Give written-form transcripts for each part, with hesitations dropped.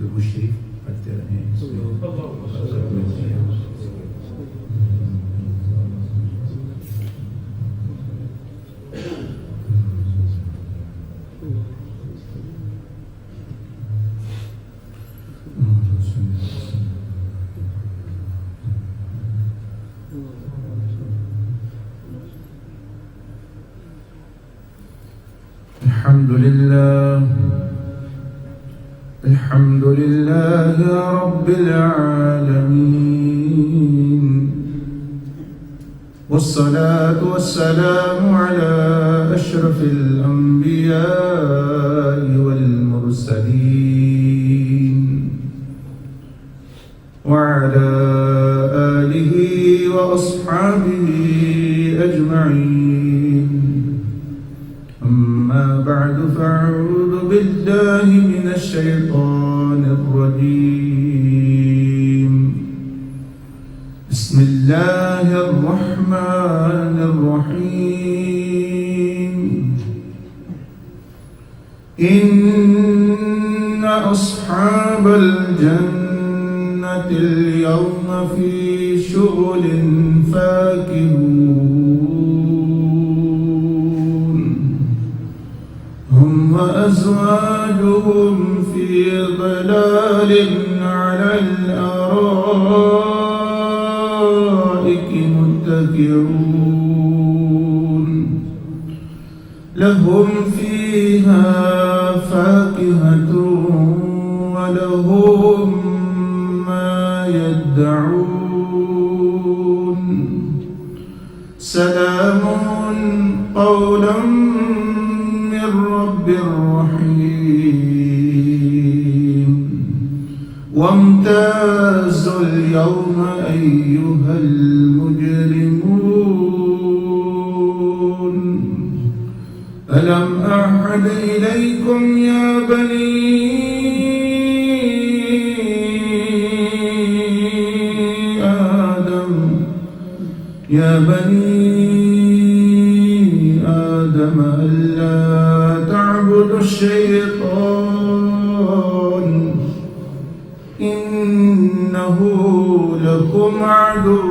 दुरूद शरीफ पढ़ते रहें। الحمد لله رب العالمين، والصلاة والسلام على أشرف الأنبياء والمرسلين وعلى آله وأصحابه أجمعين. أما بعد، فأعوذ بالله من الشيطان الرجيم. بسم الله الرحمن الرحيم. إن أصحاب الجنة اليوم في شغل فاكهون، هم وأزواجهم في ظلال على الأرائك متكئون، لهم فيها فاكهة ولهم ما يدعون. سلام قولا من رب رحيم. وامتازوا اليوم أيها المجرمون. ألم أعهد إليكم يا بني آدم ألا تعبدوا الشيطان إنه لكم عدو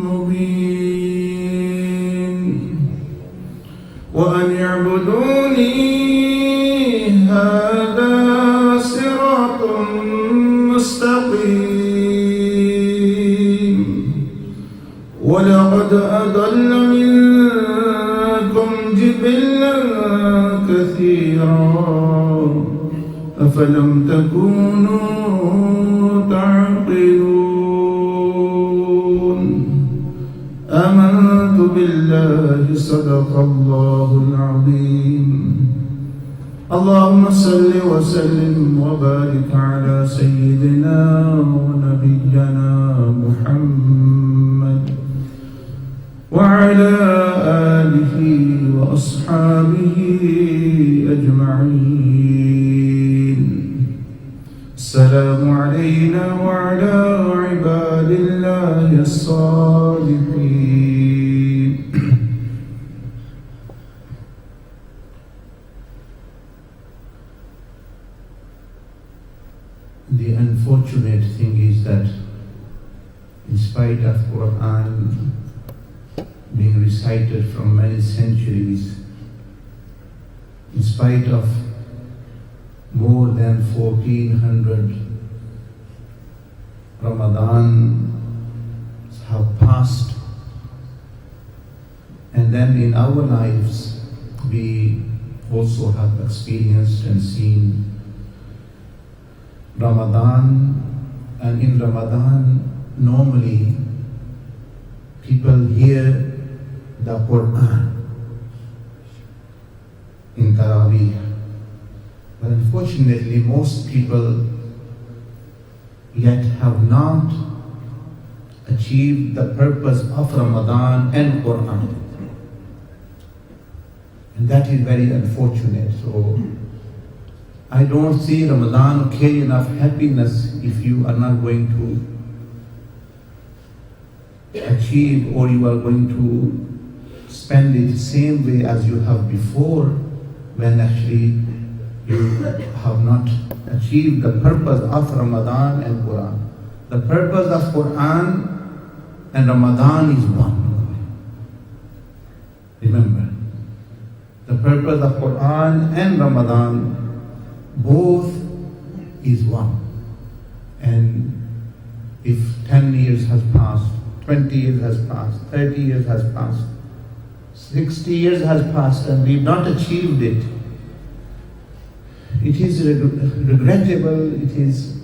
مبين، وأن اعبدوني هذا صراط مستقيم. ولقد أضل منكم جبلا كثيرا أفلم تكونوا تعقلون. آمنت بالله صدق الله العظيم. اللهم صل وسلم وبارك على سيدنا ونبينا محمد وعلى آله وأصحابه أجمعين. السلام علينا وعلى عباد الله الصالحين. The unfortunate thing is that in spite of Quran being recited from many centuries, in spite of more than 1400 Ramadans have passed, and then in our lives we also have experienced and seen Ramadan, and in Ramadan normally people hear the Quran in Taraweeh, but unfortunately most people yet have not achieved the purpose of Ramadan and Quran, and that is very unfortunate. So I don't see Ramadan occasion of happiness if you are not going to achieve, or you are going to spend it the same way as you have before, when actually you have not achieved the purpose of Ramadan and Quran. The purpose of Quran and Ramadan is one. Remember, the purpose of Quran and Ramadan both is one. And if 10 years has passed, 20 years has passed, 30 years has passed, 60 years has passed and we've not achieved it, it is regrettable, it is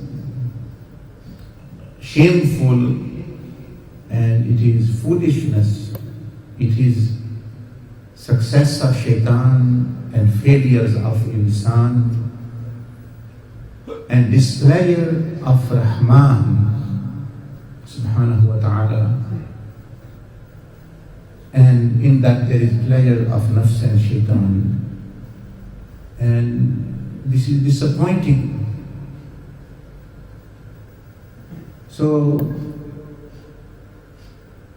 shameful, and it is foolishness. It is success of shaitan and failures of insan and displeasure of Rahman subhanahu wa ta'ala, and in that there is pleasure of nafs and shaitan, and this is disappointing. So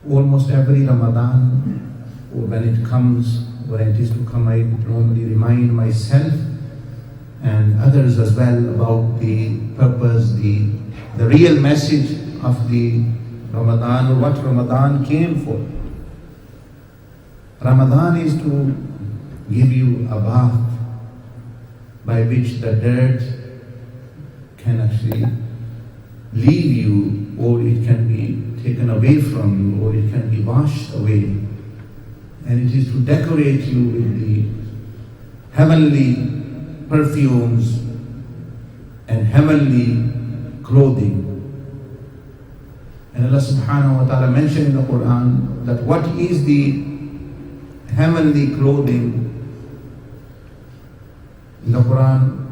almost every Ramadan, or when it is to come, I normally remind myself and others as well about the purpose, the real message of the Ramadan, or what Ramadan came for. Ramadan is to give you a bath by which the dirt can actually leave you, or it can be taken away from you, or it can be washed away. And it is to decorate you with the heavenly perfumes and heavenly clothing. And Allah subhanahu wa ta'ala mentioned in the Quran that what is the heavenly clothing. In the Quran,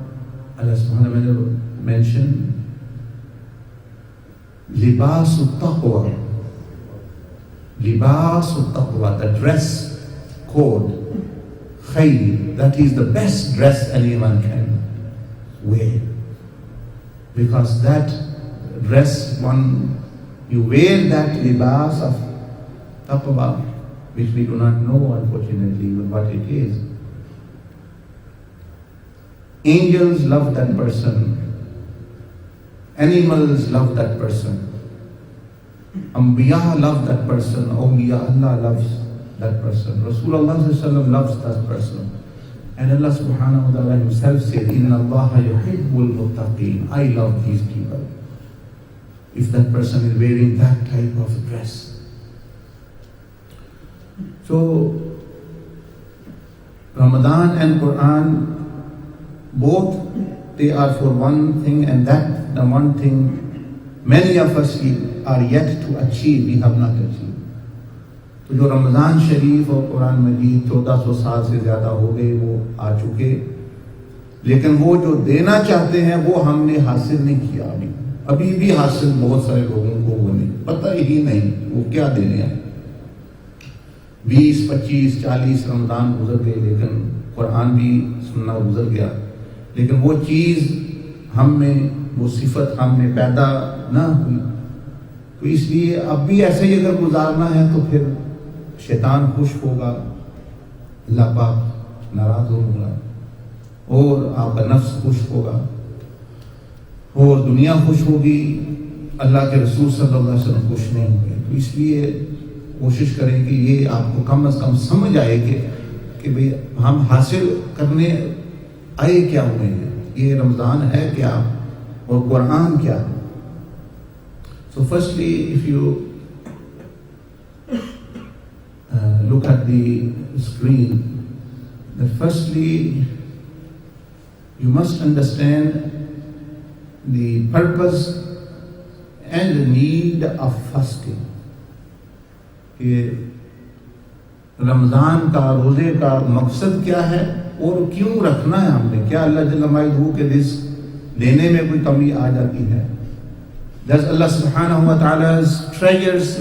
Allah subhanahu wa ta'ala mentioned Libasu Taqwa. Libasu Taqwa, the dress code. Khayr, that is the best dress anyone can wear. Because that dress, you wear that libas of taqwa, which we do not know unfortunately what it is. Angels love that person. Animals love that person. Anbiya love that person. Awliya Allah loves that person. Rasulullah loves that person. And Allah subhanahu wa ta'ala himself said, Inna Allaha yuhibbul muttaqeen. I love these people. If that person is wearing that type of dress. So, Ramadan and Quran, both they are for one thing, and that the one thing many of us are yet to achieve, we have not achieved. तो जो रमज़ान शरीफ और कुरान मजीद 1400 साल से ज़्यादा हो गए वो आ चुके, लेकिन वो जो देना चाहते हैं वो हमने हासिल नहीं किया। अभी भी हासिल बहुत सारे लोगों को वो नहीं पता ही नहीं वो क्या देने हैं। 20, 25, 40 रमज़ान गुजर गए, लेकिन कुरान भी सुनना गुजर गया, लेकिन वो चीज़ हम में, वो सिफत हम में पैदा ना हुई। तो इसलिए अब भी ऐसे ही अगर गुजारना है तो फिर शैतान खुश होगा, अल्लाह पाक नाराज होगा, और आपका नफ्स खुश होगा, और दुनिया खुश होगी, अल्लाह के रसूल सल्लल्लाहु अलैहि वसल्लम खुश नहीं होंगे। तो इसलिए कोशिश करें कि ये आपको कम से कम समझ आए कि भाई हम हासिल करने आए क्या हुए हैं, ये रमज़ान है क्या और कुरान क्या। So firstly, if you look at the screen, that firstly you must understand the purpose and the need of fasting. कि रमज़ान का, रोज़े का मकसद क्या है और क्यों रखना है हमने, क्या अल्लाह जल्ल मअलहू के रिज़्क़ देने में कोई कमी आ जाती है? Does Allah subhanahu wa ta'ala's treasures,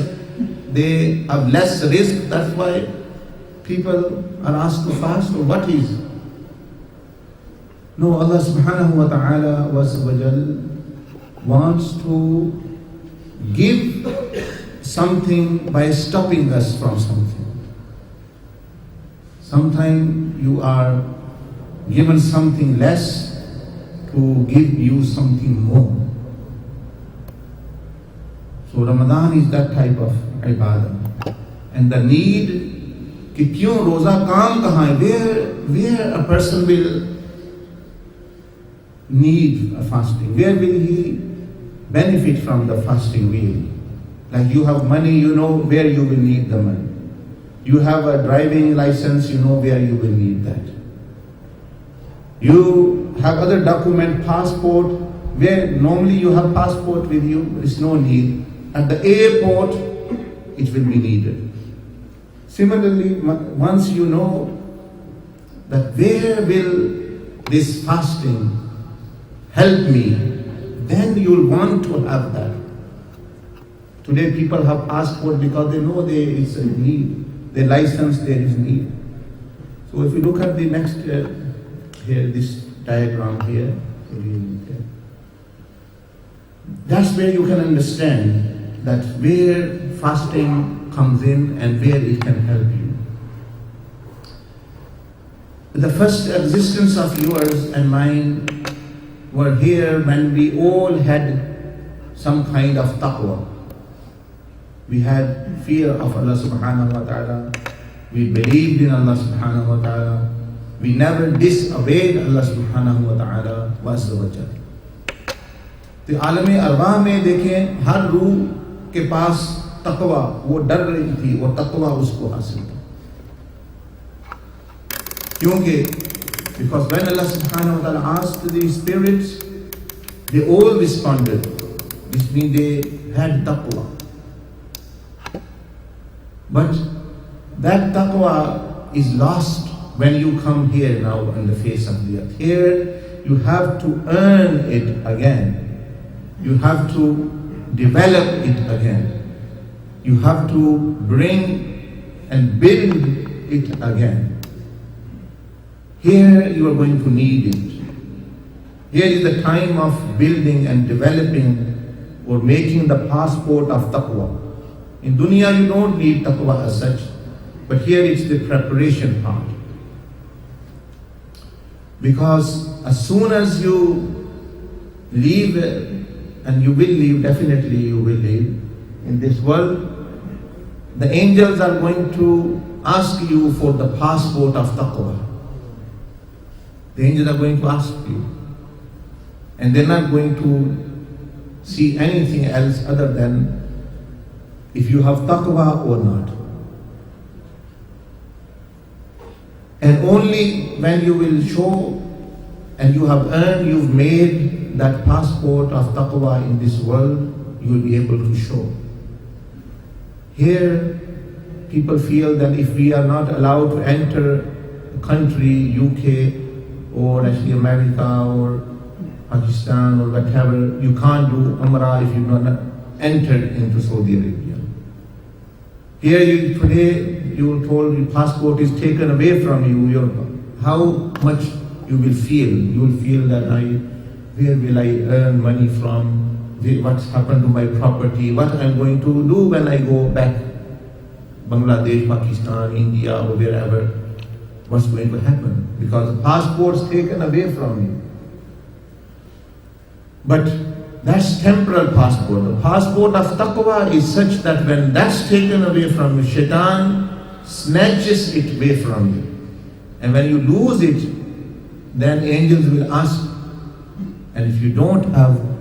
they have less risk, that's why people are asked to fast, or what is? No, Allah subhanahu wa ta'ala wants to give something by stopping us from something. Sometimes you are given something less to give you something more. So Ramadan is that type of ibadah. And the need कि क्यों रोजा काम कहाँ है, where a person will need a fasting, where will he benefit from the fasting really? Like you have money, you know where you will need the money. You have a driving license, you know where you will need that. You have other document, passport, where normally you have passport with you, there is no need. At the airport, it will be needed. Similarly, once you know that where will this fasting help me, then you'll want to have that. Today people have passport because they know there is a need. Their license, there is need. So if you look at the next here, this diagram here, that's where you can understand that where fasting comes in and where it can help you. The first existence of yours and mine were here when we all had some kind of taqwa. We had fear of Allah subhanahu wa ta'ala. We believed in Allah subhanahu wa ta'ala. We never disobeyed Allah subhanahu wa ta'ala wa azza wa jalla. तो आलम अरवाह में देखें हर रूह के पास तकवा, वो डर रही थी, वो तकवा उसको हासिल था. क्योंकि because when Allah subhanahu wa ta'ala asked these spirits, they all responded. This means they had taqwa. But that taqwa is lost when you come here now on the face of the earth. Here you have to earn it again. You have to develop it again. You have to bring and build it again. Here you are going to need it. Here is the time of building and developing or making the passport of taqwa. In dunya you don't need taqwa as such, but here it's the preparation part. Because as soon as you leave, and you will leave, definitely you will leave in this world, the angels are going to ask you for the passport of taqwa. The angels are going to ask you. And they're not going to see anything else other than if you have taqwa or not. And only when you will show and you have earned, you've made that passport of taqwa in this world, you will be able to show. Here, people feel that if we are not allowed to enter a country, UK, or actually America, or Pakistan, or whatever, you can't do Umrah if you have not entered into Saudi Arabia. Here, today, you are told your passport is taken away from you. How much you will feel? You will feel that where will I earn money from? What's happened to my property? What I'm going to do when I go back? Bangladesh, Pakistan, India, or wherever. What's going to happen? Because the passport's taken away from you. But that's temporal passport. The passport of taqwa is such that when that's taken away from you, shaitan snatches it away from you. And when you lose it, then angels will ask, and if you don't have,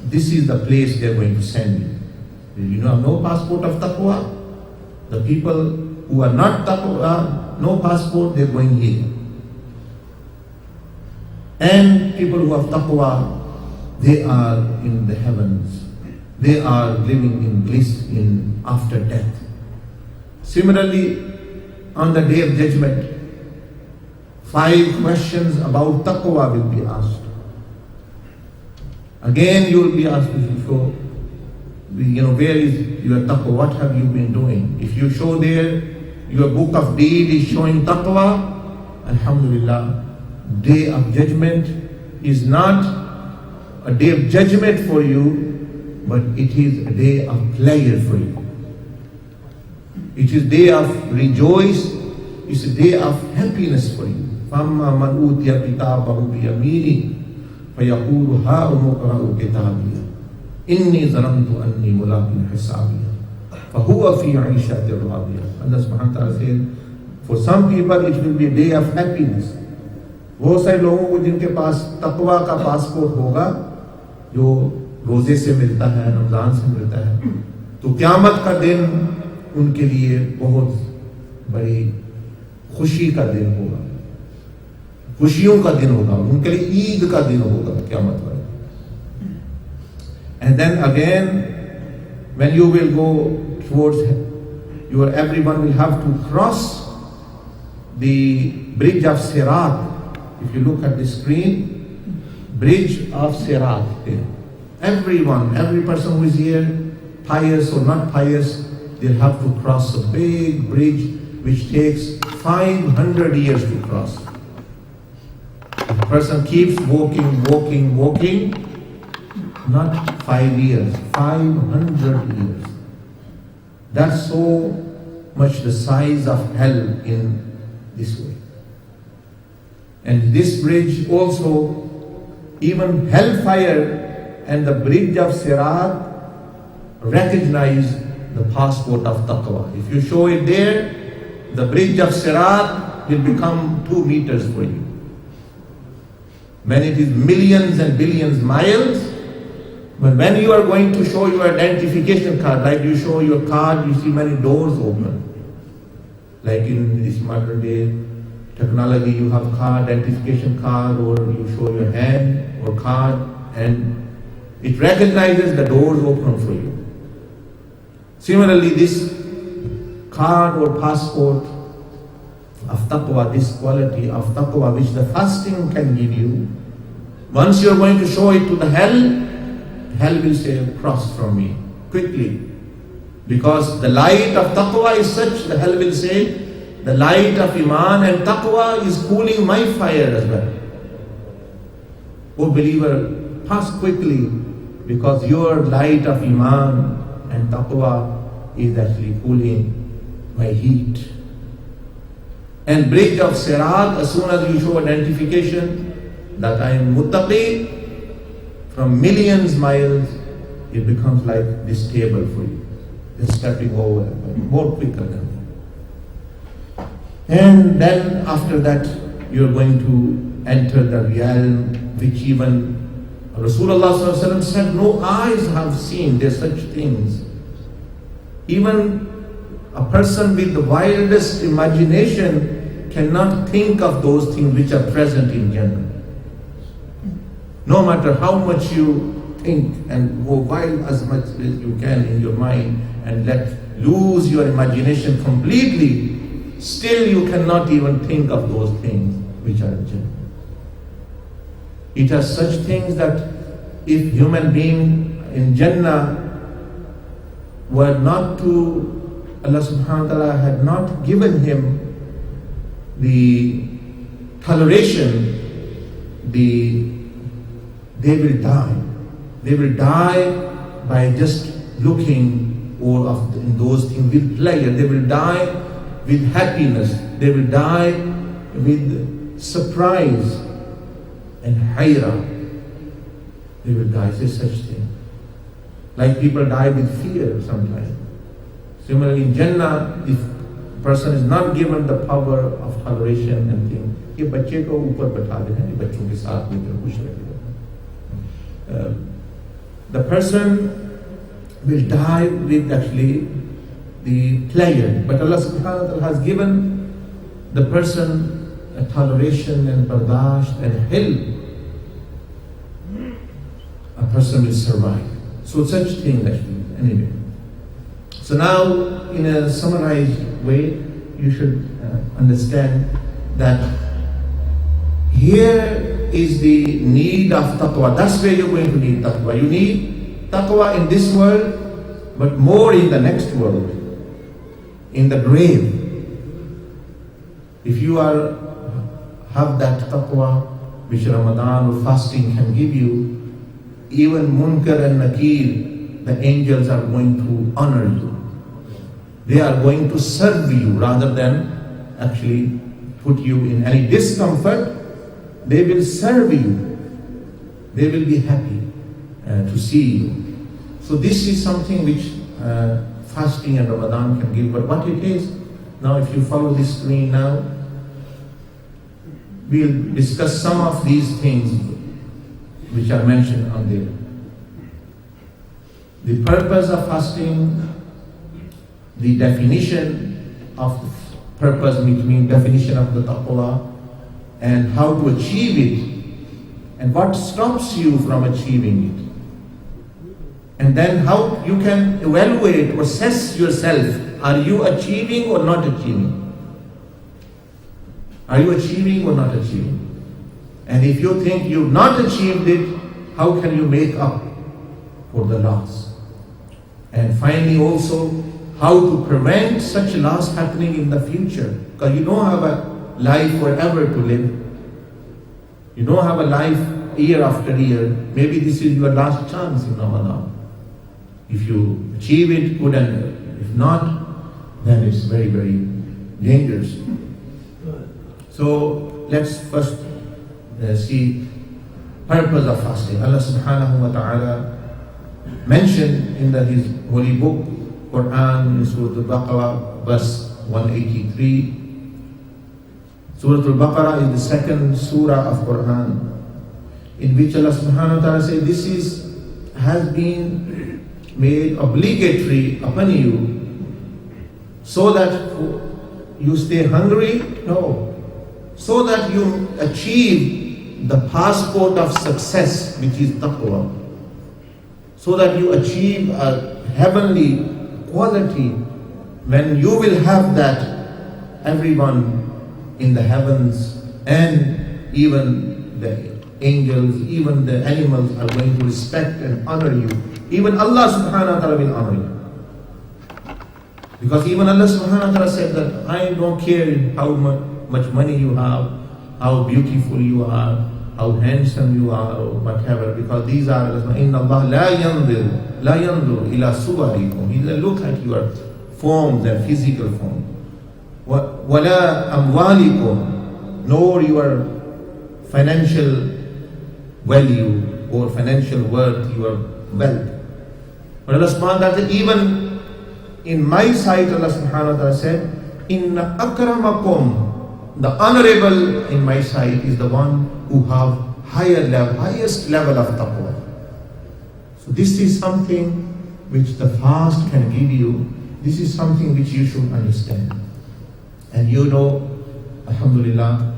this is the place they're going to send you. You have no passport of taqwa. The people who are not taqwa, no passport, they're going here. And people who have taqwa, they are in the heavens. They are living in bliss in after death. Similarly, on the day of judgment, 5 questions about taqwa will be asked. Again, you will be asked to show, where is your taqwa? What have you been doing? If you show there, your book of deed is showing taqwa, alhamdulillah, day of judgment is not a day of judgment for you, but it is a day of pleasure for you. It is a day of rejoice. It's a day of happiness for you. فَأَمَّا مَنْ أُوتِيَ كِتَابَهُ بِيَمِينِهِ فَيَقُولُ هَاؤُمُ اقْرَءُوا كِتَابِيَهْ إِنِّي ظَنَنْتُ أَنِّي مُلَاقٍ حِسَابِيَهْ فَهُوَ فِي عِيشَةٍ رَاضِيَةٍ. Allah subhanahu wa ta'ala says, for some people it will be a day of happiness. वो सारे लोगों को जिनके पास तकवा का passport होगा, जो रोजे से मिलता है, रमजान से मिलता है, तो क़यामत का दिन उनके लिए बहुत बड़ी खुशी का दिन होगा, खुशियों का दिन होगा, उनके लिए ईद का दिन होगा क़यामत वाला. And then again, when you will go towards everyone will have to cross the bridge of Sirat. If you look at the screen, bridge of Sirat there. Everyone, every person who is here, pious or not pious, they'll have to cross a big bridge which takes 500 years to cross. The person keeps walking, not 5 years, 500 years. That's so much the size of hell in this way. And this bridge also, even hellfire and the bridge of Sirat recognize the passport of Taqwa. If you show it there, the bridge of Sirat will become 2 meters for you. When it is millions and billions miles, but when you are going to show your identification card, like you show your card, you see many doors open. Like in this modern day technology, you have card, identification card, or you show your hand or card, and it recognizes the doors open for you. Similarly, this card or passport of taqwa, this quality of taqwa which the fasting can give you, once you are going to show it to the hell will say, cross from me quickly. Because the light of taqwa is such, the hell will say, the light of iman and taqwa is cooling my fire as well. O believer, pass quickly, because your light of iman and taqwa is actually cooling my heat. And bridge of Sirat, as soon as you show identification that I am muttaqi, from millions miles, it becomes like this table for you. Just stepping over, more quicker than that. And then after that, you're going to enter the realm which even Rasulullah said, no eyes have seen there's such things. Even a person with the wildest imagination cannot think of those things which are present in Jannah. No matter how much you think and go wild as much as you can in your mind and let lose your imagination completely, still you cannot even think of those things which are in Jannah. It has such things that if human being in Jannah were not to, Allah subhanahu wa ta'ala had not given him the toleration, they will die. They will die by just looking or in those things with pleasure. They will die with happiness. They will die with surprise and hayra. They will die. It's such thing. Like people die with fear sometimes. Similarly in Jannah, if a person is not given the power of toleration and things, ये बच्चे को ऊपर बैठा देना, ये बच्चों के साथ में खुश रहेगा. The person will die with actually the pleasure, but Allah subhanahu wa ta'ala has given the person a toleration and bardasht and help. A person will survive. So such things actually, anyway. So now, in a summarized way, you should understand that here is the need of taqwa. That's where you're going to need taqwa. You need taqwa in this world, but more in the next world, in the grave. If you have that taqwa which Ramadan or fasting can give you, even Munkar and Nakir, the angels are going to honor you. They are going to serve you rather than actually put you in any discomfort, they will serve you. They will be happy to see you. So this is something which fasting and Ramadan can give. But what it is, now if you follow this screen now, we'll discuss some of these things which are mentioned on there. The purpose of fasting, the definition of the purpose, between definition of the taqwa, and how to achieve it, and what stops you from achieving it. And then how you can evaluate or assess yourself. Are you achieving or not achieving? Are you achieving or not achieving? And if you think you've not achieved it, how can you make up for the loss? And finally also, how to prevent such loss happening in the future. Because you don't have a life forever to live. You don't have a life year after year. Maybe this is your last chance in Ramadan. If you achieve it, good, and if not, then it's very, very dangerous. So let's first see purpose of fasting. Allah subhanahu wa ta'ala mentioned in His holy book, Quran, in Surah Al-Baqarah, verse 183. Surah Al-Baqarah is the second surah of Quran, in which Allah subhanahu wa ta'ala says, this has been made obligatory upon you, so that you stay hungry? No. So that you achieve the passport of success, which is taqwa. So that you achieve a heavenly quality. When you will have that, everyone in the heavens and even the angels, even the animals are going to respect and honor you. Even Allah subhanahu wa ta'ala will honor you. Because even Allah subhanahu wa ta'ala said that I don't care how much money you have, how beautiful you are, how handsome you are, or whatever, because these are, inna Allah la yanzur ila suwarikum. He will look at your forms and physical form. Wala amwalikum, nor your financial value or financial worth, your wealth. But Allah subhanahu wa ta'ala, even in my sight, Allah subhanahu wa ta'ala said, inna akramakum, the honorable in my sight is the one who have highest level of taqwa. So this is something which the fast can give you. This is something which you should understand. And you know, alhamdulillah,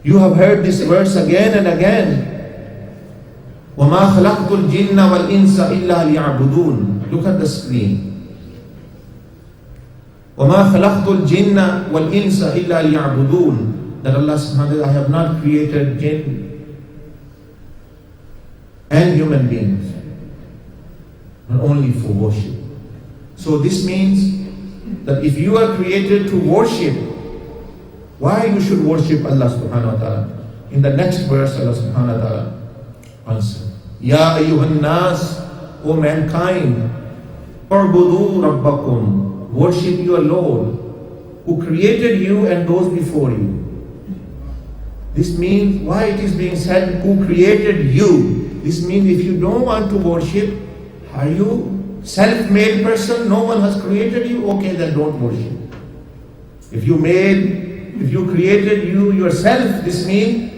you have heard this verse again and again. وَمَا خَلَقْتُ الْجِنَّ وَالْإِنسَ إِلَّا لِيَعْبُدُونَ. Look at the screen. وَمَا خَلَقْتُ الْجِنَّ وَالْإِنسَ إِلَّا لِيَعْبُدُونَ. That Allah subhanahu wa ta'ala, I have not created jinn and human beings, but only for worship. So this means that if you are created to worship, why you should worship Allah subhanahu wa ta'ala? In the next verse, Allah subhanahu wa ta'ala answer. Ya ayyuhan nas, O mankind, u'budu rabbakum, worship your Lord, who created you and those before you. This means, why it is being said, who created you? This means if you don't want to worship, are you self-made person? No one has created you? Okay, then don't worship. If you created you yourself, this means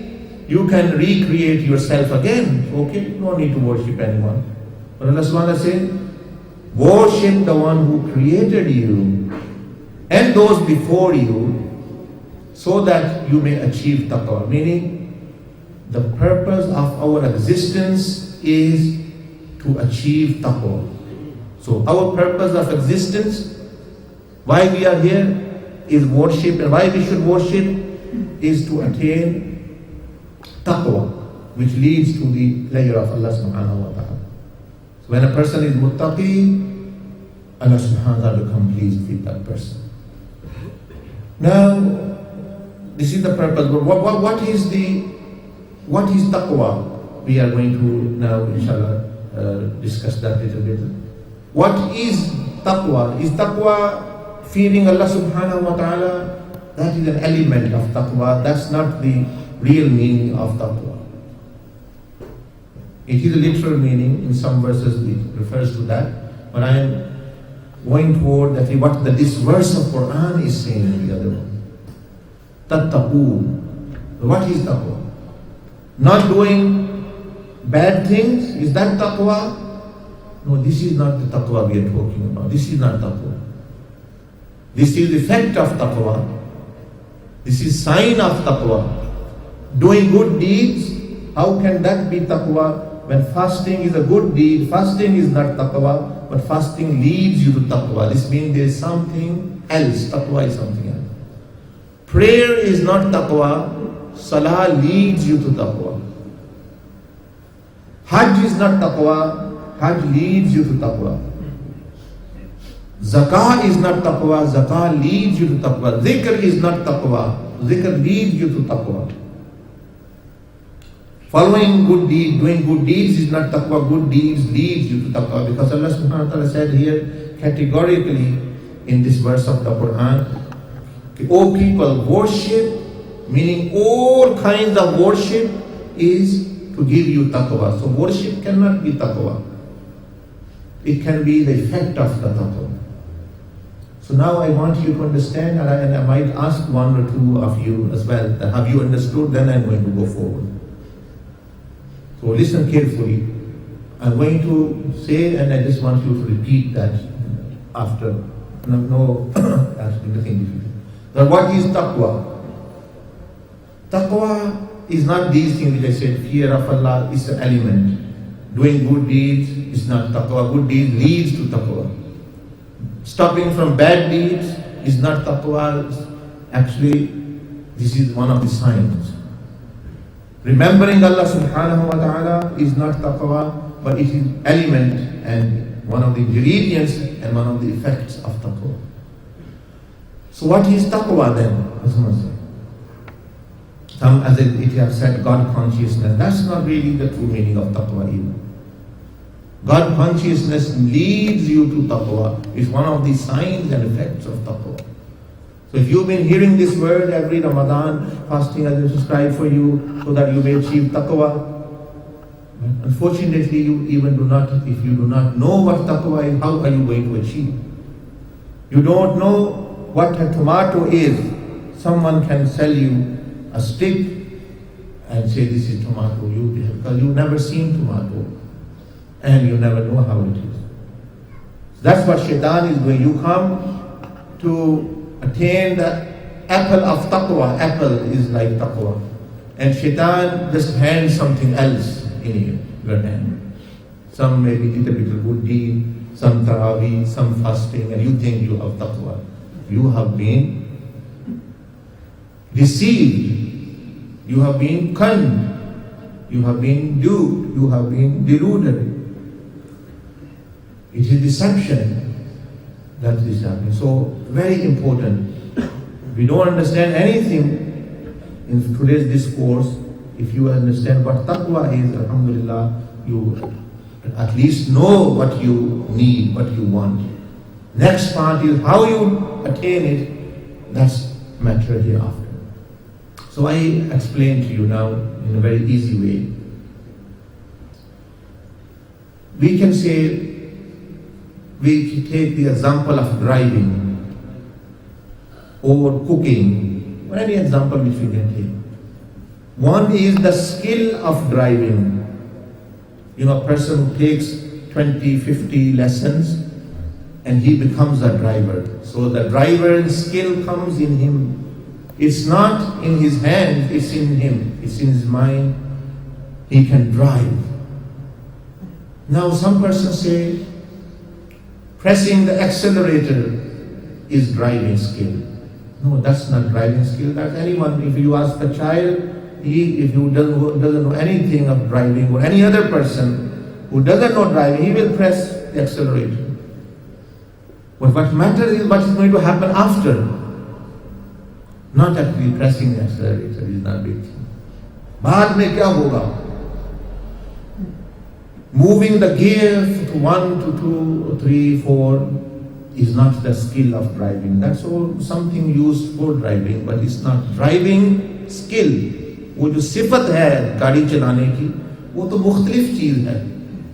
you can recreate yourself again. Okay, you don't need to worship anyone. But Allah subhanahu wa ta'ala says, worship the one who created you and those before you, so that you may achieve taqwa. Meaning, the purpose of our existence is to achieve taqwa. So our purpose of existence, why we are here, is worship, and why we should worship is to attain taqwa, which leads to the pleasure of Allah subhanahu wa ta'ala. So when a person is muttaqi, Allah subhanahu wa ta'ala becomes pleased with that person. Now, this is the purpose. But what is taqwa? We are going to now, inshallah, discuss that a little bit. What is taqwa? Is taqwa fearing Allah subhanahu wa ta'ala That is an element of taqwa. That's not the real meaning of taqwa. It is a literal meaning. In some verses it refers to that. But I am going toward that what this verse of Quran is saying in the other one. Tattaqu. What is taqwa? Not doing bad things, is that taqwa? No, this is not the taqwa we are talking about. This is not taqwa. This is the effect of taqwa. This is sign of taqwa. Doing good deeds, how can that be taqwa? When fasting is a good deed, fasting is not taqwa, but fasting leads you to taqwa. This means there is something else. Taqwa is something else. Prayer is not taqwa. Salah leads you to taqwa. Hajj is not taqwa. Hajj leads you to taqwa. Zakah is not taqwa. Zakah leads you to taqwa. Zikr is not taqwa. Zikr leads you to taqwa. Following good deeds, doing good deeds is not taqwa. Good deeds leads you to taqwa. Because Allah subhanahu wa ta'ala said here categorically in this verse of the Quran, O people, worship, meaning all kinds of worship is to give you taqwa. So worship cannot be taqwa. It can be the effect of the taqwa. So now I want you to understand, and I might ask one or two of you as well, that have you understood? Then I'm going to go forward. So listen carefully. I'm going to say, and I just want you to repeat that after. No asking nothing difficult. Now what is taqwa? Taqwa is not these things which I said. Fear of Allah is an element. Doing good deeds is not taqwa. Good deeds leads to taqwa. Stopping from bad deeds is not taqwa. Actually, this is one of the signs. Remembering Allah subhanahu wa ta'ala is not taqwa, but it is element and one of the ingredients and one of the effects of taqwa. So what is taqwa then? Some, as it have said, God consciousness. That's not really the true meaning of taqwa either. God consciousness leads you to taqwa. It's one of the signs and effects of taqwa. So if you've been hearing this word every Ramadan, fasting has been prescribed for you so that you may achieve taqwa. Unfortunately, you even do not, if you do not know what taqwa is, how are you going to achieve? You don't know what a tomato is. Someone can sell you a stick and say this is tomato, because you've never seen tomato and you never know how it is. That's what shaitan is doing. You come to attain the apple of taqwa. Apple is like taqwa. And shaitan just hands something else in your hand. Some maybe little bit of good deed, some tarawih, some fasting, and you think you have taqwa. You have been deceived. You have been conned. You have been duped. You have been deluded. It is deception that is happening. So, very important. We don't understand anything in today's discourse. If you understand what taqwa is, alhamdulillah, you at least know what you need, what you want. Next part is how you attain it. That's matter hereafter. So I explain to you now in a very easy way. We can say, we take the example of driving or cooking, or any example which we can take. One is the skill of driving. You know, a person who takes 20, 50 lessons and he becomes a driver. So the driver's skill comes in him. It's not in his hand, it's in him. It's in his mind. He can drive. Now some persons say, pressing the accelerator is driving skill. No, that's not driving skill. That's anyone. If you ask a child, if he doesn't know anything of driving, or any other person who doesn't know driving, he will press the accelerator. But what matters is what is going to happen after. Not actually pressing the accelerator is not big thing. बाद में क्या होगा? Moving the gear to 1 to 2 or 3, 4 is not the skill of driving. That's all something used for driving, but it's not driving skill. वो जो सिफत है गाड़ी चलाने की, वो तो मुख्तलिफ चीज है,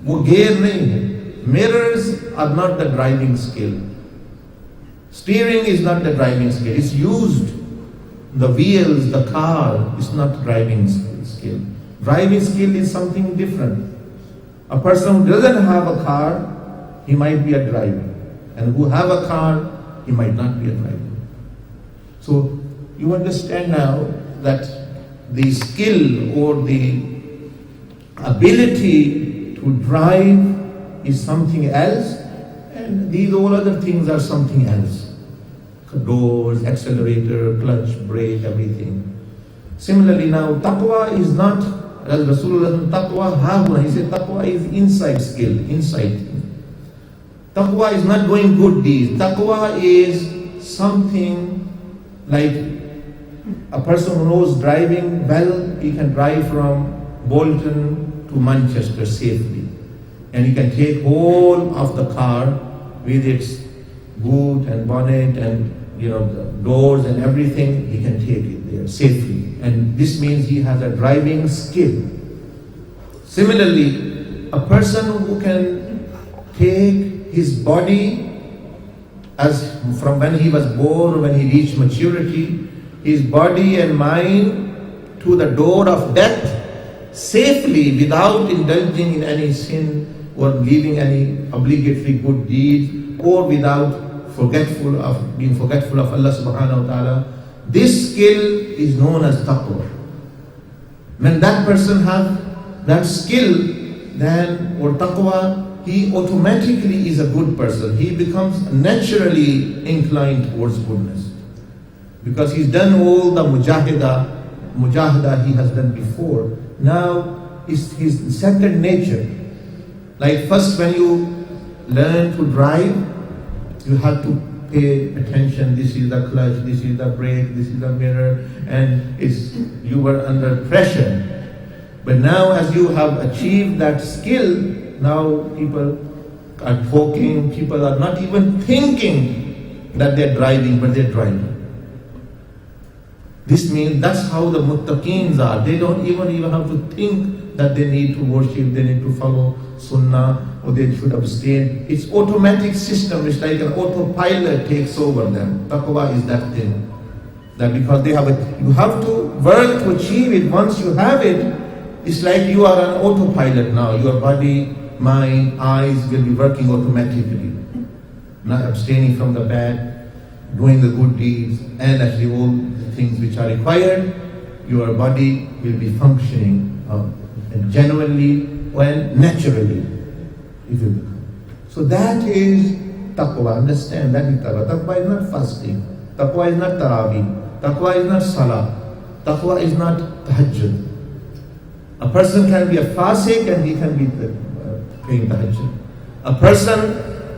वो गेयर नहीं है. Mirrors are not the driving skill. Steering is not the driving skill. It's used. The wheels, the car is not driving skill. Driving skill is something different. A person who doesn't have a car, he might be a driver. And who have a car, he might not be a driver. So you understand now that the skill or the ability to drive is something else, and these all other things are something else. Doors, accelerator, clutch, brake, everything. Similarly now, taqwa is not, as Rasulullah taqwa havna, he said taqwa is inside skill, inside thing. Taqwa is not doing good deeds. Taqwa is something like a person who knows driving well, he can drive from Bolton to Manchester safely. And he can take whole of the car with its boot and bonnet and the doors and everything, he can take it there safely. And this means he has a driving skill. Similarly, a person who can take his body as from when he was born, when he reached maturity, his body and mind to the door of death safely without indulging in any sin or leaving any obligatory good deed or without being forgetful of Allah subhanahu wa ta'ala. This skill is known as taqwa. When that person has that skill, then or taqwa, he automatically is a good person. He becomes naturally inclined towards goodness. Because he's done all the mujahada he has done before. Now it's his second nature. Like first when you learn to drive, you have to pay attention. This is the clutch, this is the brake, this is the mirror, and you were under pressure. But now as you have achieved that skill, now people are talking, people are not even thinking that they're driving, but they're driving. This means that's how the muttaqeens are. They don't even have to think that they need to worship, they need to follow sunnah, or they should abstain. It's automatic system. It's like an autopilot takes over them. Taqwa is that thing. That because you have to work to achieve it. Once you have it, it's like you are an autopilot now. Your body, mind, eyes will be working automatically. Not abstaining from the bad, doing the good deeds, and actually all the things which are required. Your body will be functioning genuinely and naturally. So that is taqwa. Understand that is taqwa. Taqwa is not fasting. Taqwa is not tarawih. Taqwa is not salah. Taqwa is not tahajjud. A person can be a fasik and he can be praying tahajjud. A person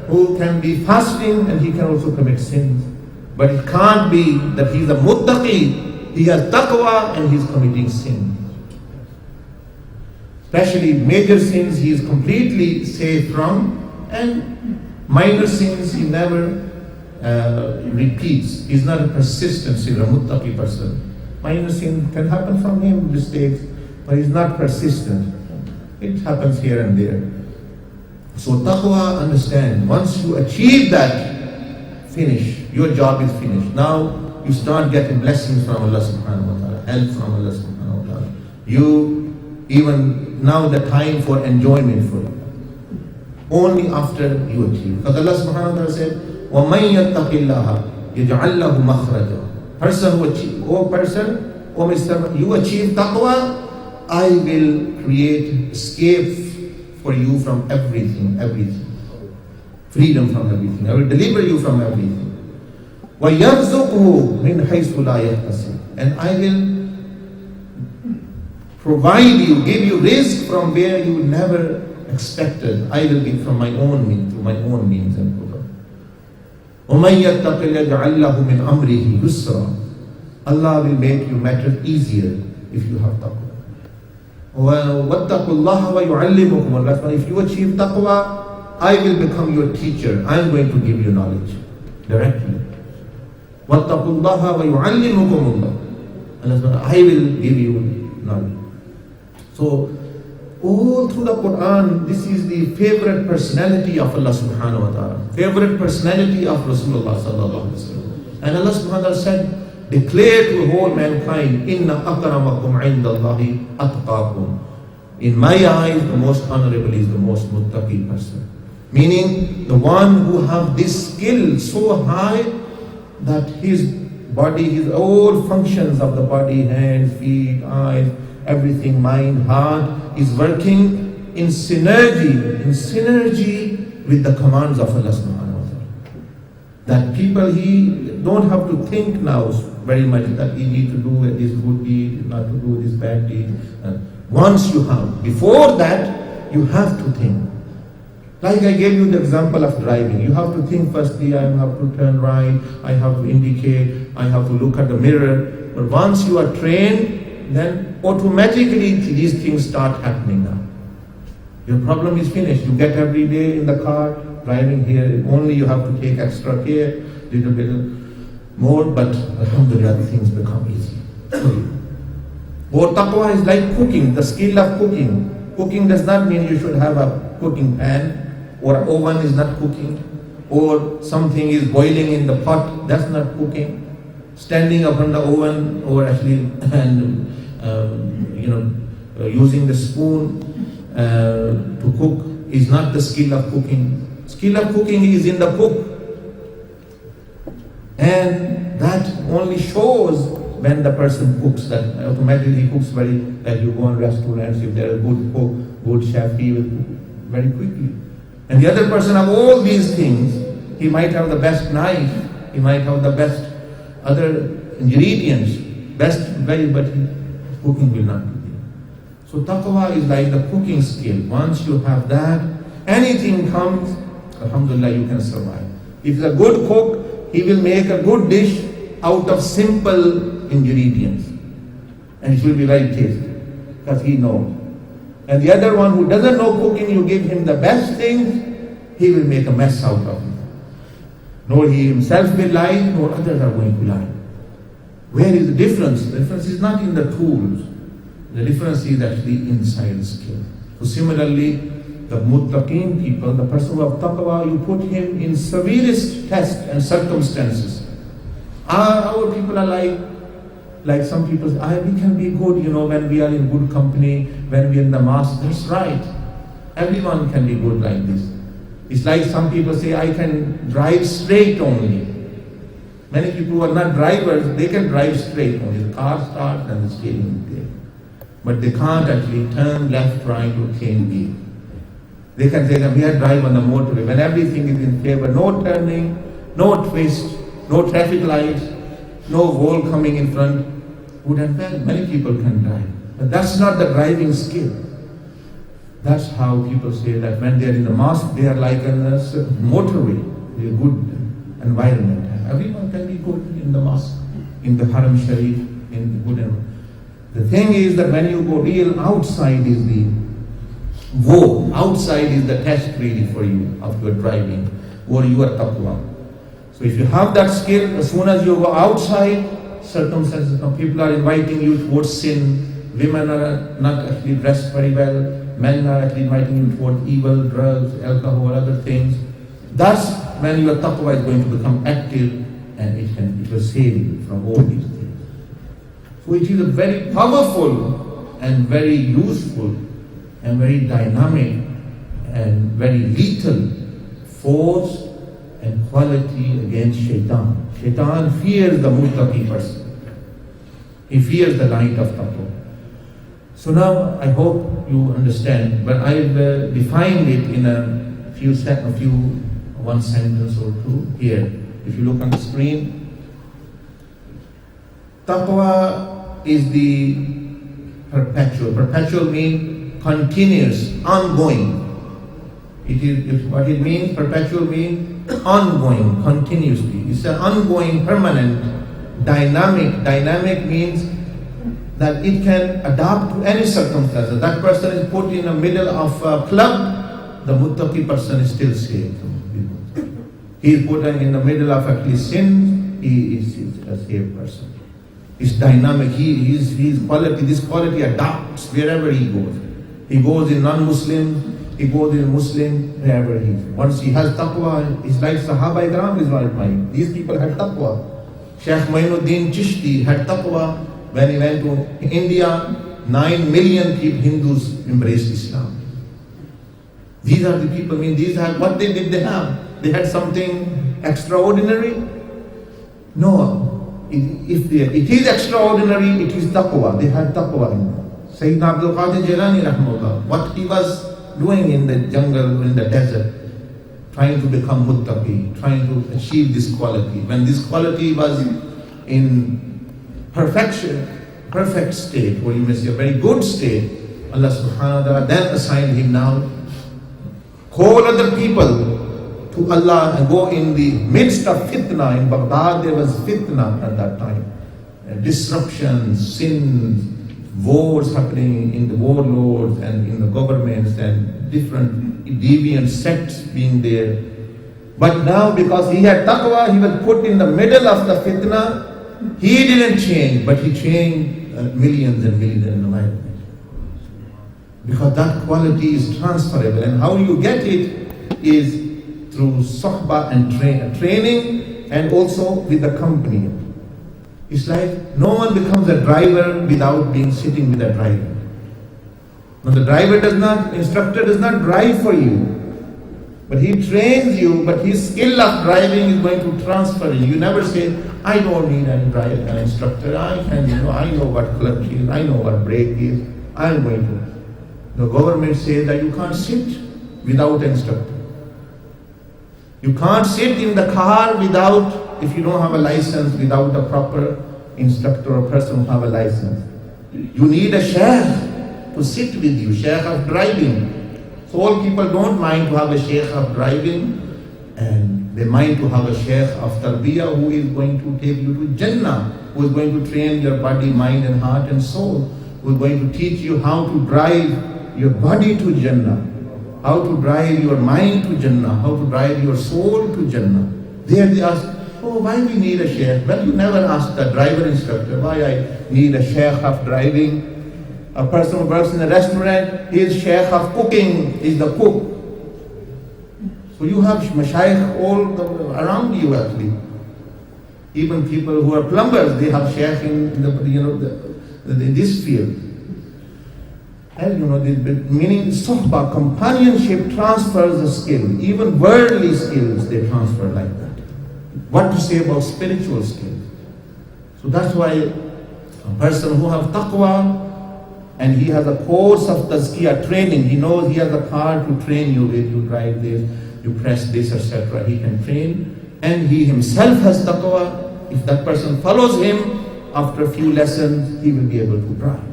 who can be fasting and he can also commit sins. But it can't be that he's a muttaqi, he has taqwa and he's committing sin. Especially major sins he is completely safe from, and minor sins he never repeats. He's not a persistent sinner, a muttaqi person. Minor sin can happen from him, mistakes, but he's not persistent. It happens here and there. So taqwa, understand, once you achieve that, finish. Your job is finished. Now you start getting blessings from Allah subhanahu wa ta'ala, help from Allah subhanahu wa ta'ala. Even now the time for enjoyment for you. Only after you achieve. Because Allah subhanahu wa ta'ala said, وَمَنْ يَتَّقِ اللَّهَ يَجْعَلْ لَهُ مَخْرَجًا. Person who achieve, Mr. You achieve taqwa, I will create escape for you from everything. Freedom from everything. I will deliver you from everything. وَيَرْزُقْهُ مِنْ حَيْثُ لَا يَحْتَسِبُ. And I will provide you, give you rizq from where you never expected. I will give from my own means, through my own means and program. وَمَنْ يَتَّقِ يَجْعَلْ لَهُ مِنْ أَمْرِهِ يُسْرًا. Allah will make your matter easier if you have taqwa. وَاتَّقُوا اللَّهَ وَيُعَلِّمُكُمُ اللَّهُ. If you achieve taqwa, I will become your teacher. I am going to give you knowledge directly. وَاتَّقُوا اللَّهَ وَيُعَلِّمُكُمُ اللَّهُ. Allah says, I will give you knowledge. So, all through the Quran, this is the favorite personality of Allah subhanahu wa ta'ala. Favorite personality of Rasulullah sallallahu alaihi wasallam. And Allah subhanahu wa ta'ala said, declare to whole mankind, Inna akramakum indallahi atqakum. In my eyes, the most honorable is the most muttaqi person. Meaning, the one who have this skill so high that his body, his all functions of the body, hands, feet, eyes, everything, mind, heart, is working in synergy with the commands of Allah subhanahu wa ta'ala. That people, he don't have to think now very much that he need to do this good deed, not to do this bad deed. Once you have, before that, you have to think. Like I gave you the example of driving. You have to think firstly, I have to turn right, I have to indicate, I have to look at the mirror. But once you are trained, then automatically these things start happening now. Your problem is finished. You get every day in the car, driving here, only you have to take extra care, little bit more, but alhamdulillah, things become easy. Or taqwa is like cooking, the skill of cooking. Cooking does not mean you should have a cooking pan, or oven is not cooking, or something is boiling in the pot, that's not cooking. Standing upon the oven, or actually, and using the spoon to cook is not the skill of cooking. Skill of cooking is in the cook. And that only shows when the person cooks, that automatically cooks very, like you go in restaurants, if there is a good cook, good chef, he will cook very quickly. And the other person have all these things. He might have the best knife, he might have the best other ingredients, but cooking will not be there. So taqwa is like the cooking skill. Once you have that, anything comes, alhamdulillah, you can survive. If he's a good cook, he will make a good dish out of simple ingredients. And it will be very tasty, because he knows. And the other one who doesn't know cooking, you give him the best things, he will make a mess out of it. Nor he himself will lie, nor others are going to lie. Where is the difference? The difference is not in the tools. The difference is actually inside skill. So similarly, the muttaqeen people, the person who have taqwa, you put him in severest tests and circumstances. Our people are like some people say, we can be good, when we are in good company, when we are in the mosque. That's right. Everyone can be good like this. It's like some people say, I can drive straight only. Many people who are not drivers, they can drive straight only. The car starts and the steering is there. But they can't actually turn left, right, or change gear. They can say that we are driving on the motorway when everything is in favor, no turning, no twist, no traffic lights, no wall coming in front. Good and well, many people can drive. But that's not the driving skill. That's how people say that when they are in the mosque, they are like in a motorway, a good environment. Everyone can be good in the mosque, in the Haram Sharif, in the good environment. The thing is that when you go real, outside is the woe, outside is the test really for you of your driving or your taqwa. So if you have that skill, as soon as you go outside, circumstances, people are inviting you towards sin, women are not actually dressed very well, men are actually inviting you towards evil, drugs, alcohol, other things. That's when your taqwa is going to become active, and it will save you from all these things. So it is a very powerful and very useful and very dynamic and very lethal force and quality against shaitan. Shaitan fears the muttaqi person. He fears the light of taqwa. So now I hope you understand, but I've defined it in one sentence or two here. If you look on the screen, taqwa is the perpetual. Perpetual means continuous, ongoing. What it means, perpetual means ongoing, continuously. It's an ongoing, permanent, dynamic. Dynamic means that it can adapt to any circumstances. That person is put in the middle of a club, the muttaqi person is still safe. He is put in the middle of at least sin, he is a safe person. He's dynamic, his quality, this quality adapts wherever he goes. He goes in non-Muslim, he goes in Muslim, wherever he is. Once he has taqwa, he's like Sahaba Ikram is one of mine. These people had taqwa. Shaykh Moinuddin Chishti had taqwa. When he went to India, 9 million people, Hindus embraced Islam. These are the people, what did they have? They had something extraordinary? No. If it is extraordinary, it is taqwa. They had taqwa in them. Sayyidina Abdul Qadir Jilani rahmahullah, what he was doing in the jungle, in the desert, trying to become muttaqi, trying to achieve this quality. When this quality was in perfection, perfect state, or you may say a very good state, Allah subhanahu wa ta'ala then assigned him now, call other people to Allah and go in the midst of fitna. In Baghdad there was fitna at that time. Disruption, sins, wars happening in the warlords and in the governments and different deviant sects being there. But now because he had taqwa, he was put in the middle of the fitna. He didn't change, but he changed millions and millions in the life. Because that quality is transferable, and how you get it is through sohbah and training, and also with the company. It's like no one becomes a driver without being sitting with a driver. Now the instructor does not drive for you, but he trains you, but his skill of driving is going to transfer you. You never say, I don't need an instructor, I know what clutch is, I know what brake is, I'm going to. The government says that you can't sit without an instructor. You can't sit in the car if you don't have a license, without a proper instructor or person who have a license. You need a sheikh to sit with you, sheikh of driving. So all people don't mind to have a sheikh of driving, and they mind to have a sheikh of tarbiyah who is going to take you to Jannah, who is going to train your body, mind and heart and soul, who is going to teach you how to drive your body to Jannah, how to drive your mind to Jannah, how to drive your soul to Jannah. There they ask, why we need a sheikh? Well, you never ask the driver instructor, why I need a sheikh of driving. A person who works in a restaurant, he is sheikh of cooking, is the cook. So you have mashayikh all around you actually. Even people who are plumbers, they have sheikh in this field. And meaning sohbah, companionship transfers the skill. Even worldly skills, they transfer like that. What to say about spiritual skills? So that's why a person who has taqwa, and he has a course of tazkiyah training, he knows he has a car to train you with, you drive this, you press this, etc. He can train, and he himself has taqwa. If that person follows him, after a few lessons, he will be able to drive.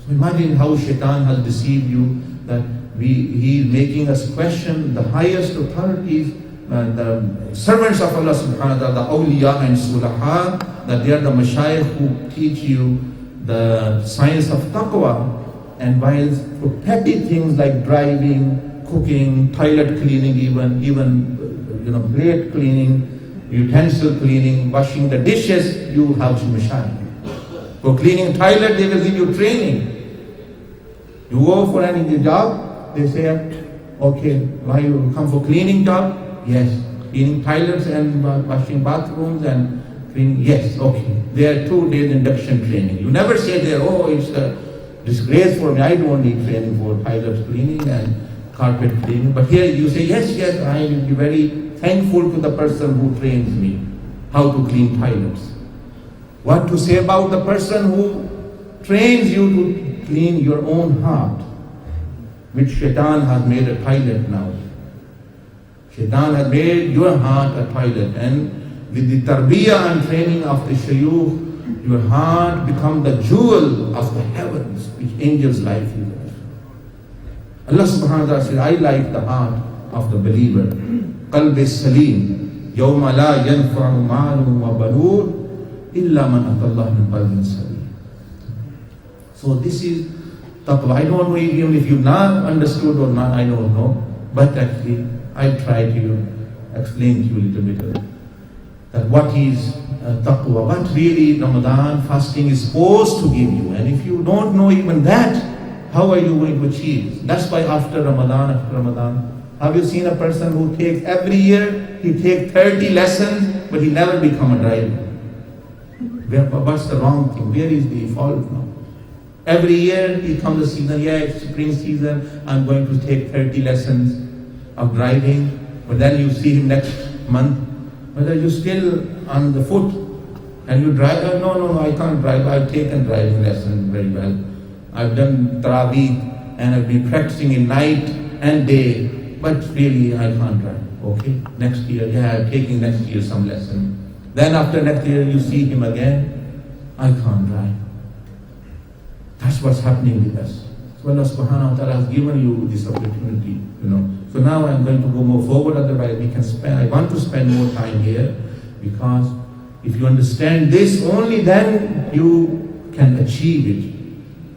So imagine how shaitan has deceived you, that he is making us question the highest authorities, the servants of Allah subhanahu wa ta'ala, the awliya and sulaha, that they are the mashayikh who teach you the science of taqwa. And while for petty things like driving, cooking, toilet cleaning, even plate cleaning, utensil cleaning, washing the dishes, you have mashayikh. For cleaning toilet, they will give you training. You go for any job, they say, okay, why you come for cleaning job? Yes. Cleaning toilets and washing bathrooms and cleaning, yes, okay. There are 2 days induction training. You never say there, it's a disgrace for me, I don't need training for toilet cleaning and carpet cleaning. But here you say, yes, I will be very thankful to the person who trains me how to clean toilets. What to say about the person who trains you to clean your own heart, which shaitan has made a toilet now. Shaitan has made your heart a toilet, and with the tarbiyah and training of the shayukh, your heart becomes the jewel of the heavens, which angels like you. Allah subhanahu wa ta'ala said, I like the heart of the believer. Qalb salim, yawma la yanfa'u ma'lun wa banun illa man atallah min qalbin salim. So this is Taqwa. I don't know even if you've not understood or not, I don't know. But actually, I'll try to explain to you a little bit of it. That what is taqwa, what really Ramadan fasting is supposed to give you. And if you don't know even that, how are you going to achieve? That's why after Ramadan, have you seen a person who takes every year, he takes 30 lessons, but he never become a driver? What's the wrong thing? Where is the fault now? Every year he comes the season, it's spring season, I'm going to take 30 lessons of driving, but then you see him next month, whether you're still on the foot and you drive, no, I can't drive, I've taken driving lessons very well. I've done Taraweeh and I've been practicing in night and day, but really I can't drive. Okay, next year, I'm taking next year some lesson. Then after next year you see him again, I can't drive. That's what's happening with us. So Allah subhanahu wa ta'ala has given you this opportunity, So now I'm going to go more forward, otherwise I want to spend more time here, because if you understand this, only then you can achieve it.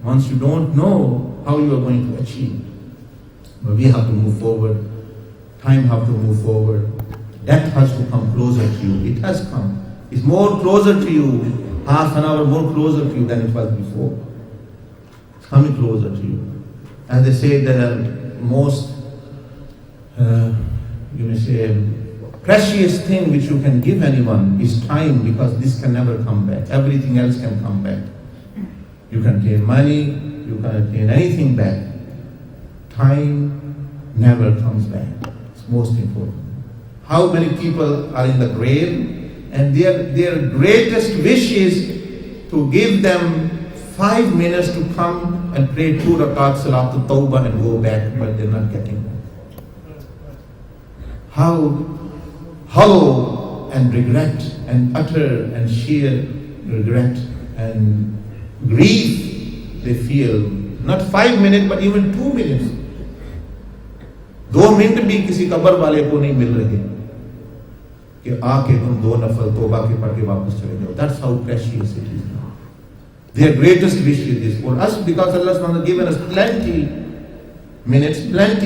Once you don't know how you are going to achieve. But we have to move forward. Time have to move forward. Death has to come closer to you. It has come. It's more closer to you, half an hour more closer to you than it was before. It's coming closer to you. As they say, the most, you may say, precious thing which you can give anyone is time, because this can never come back. Everything else can come back. You can attain money, you can attain anything back. Time never comes back. It's most important. How many people are in the grave and their greatest wish is to give them 5 minutes to come and pray 2 rakat Salatul Tawbah and go back, but they're not getting that. How hollow and regret and utter and sheer regret and grief they feel. Not 5 minutes, but even 2 minutes. 2 minute भी किसी कब्र वाले को नहीं मिल रहे कि आके तुम 2 नफल तौबा के पढ़ के वापस चले जाओ. That's how precious it is now. Their greatest wish is this for us, because Allah has given us plenty